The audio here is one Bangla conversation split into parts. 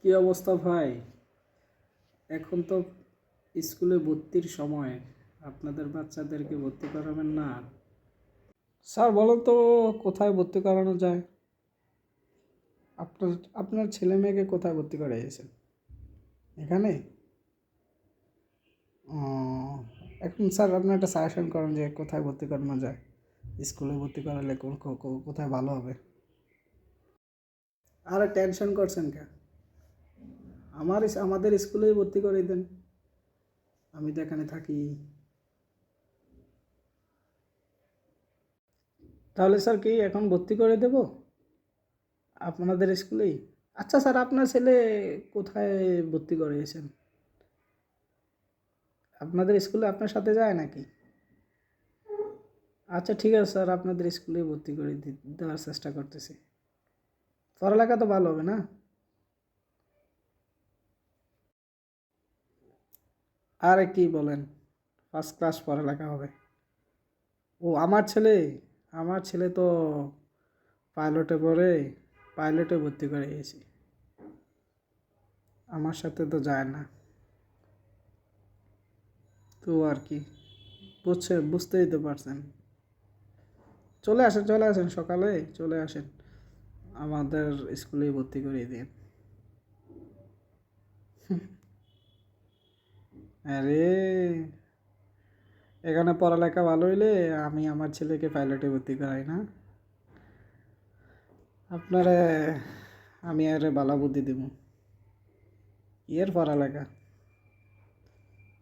কি অবস্থা ভাই? এখন তো স্কুলে ভর্তির সময়, আপনাদের বাচ্চাদেরকে ভর্তি করাবেন না? স্যার বলেন তো, কোথায় ভর্তি করানো যায়? আপনার আপনার ছেলে মেয়েকে কোথায় ভর্তি করাইয়েছেন? এখানে? ও, এখন স্যার আপনি একটা সাজেশন করেন যে কোথায় ভর্তি করানো যায়, স্কুলে ভর্তি করালে কোথায় ভালো হবে? আরে টেনশন করছেন কেন? আমাদের স্কুলেই ভর্তি করে দেন। আমি তো এখানে থাকি। তাহলে স্যার কি এখন ভর্তি করে দেব আপনাদের স্কুলেই? আচ্ছা স্যার, আপনার ছেলে কোথায় ভর্তি করিয়েছেন? আপনাদের স্কুলে আপনার সাথে যায় নাকি? আচ্ছা ঠিক আছে স্যার, আপনাদের স্কুলেই ভর্তি করে দেওয়ার চেষ্টা করতেছি। পড়ালেখা তো ভালো হবে না? আরে কি বলেন, ফার্স্ট ক্লাস পড়ালেখা হবে। ও আমার ছেলে তো পাইলটে পড়ে, পাইলটে ভর্তি করে গেছি। আমার সাথে তো যায় না। তো আর কি, বুঝতেই তো পারছেন। চলে আসেন, সকালে চলে আসেন, আমাদের স্কুলেই ভর্তি করিয়ে দিন। আরে, এখানে পড়ালেখা ভালো হইলে আমি আমার ছেলেকে পাইলটে ভর্তি করাই না? আপনারে আমি আরে বালা বুদ্ধি দিব। এর পড়ালেখা,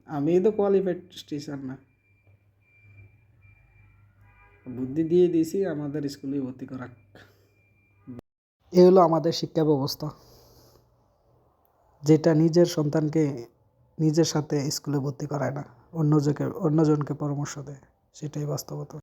আমি তো কোয়ালিফাইড টিচার না। বুদ্ধি দিয়ে দিয়েছি আমাদের স্কুলে ভর্তি করাক। এ হলো আমাদের শিক্ষা ব্যবস্থা, যেটা নিজের সন্তানকে নিজের সাথে স্কুলে ভর্তি করায় না, অন্যজনকে পরামর্শ দেয়। সেটাই বাস্তবতা।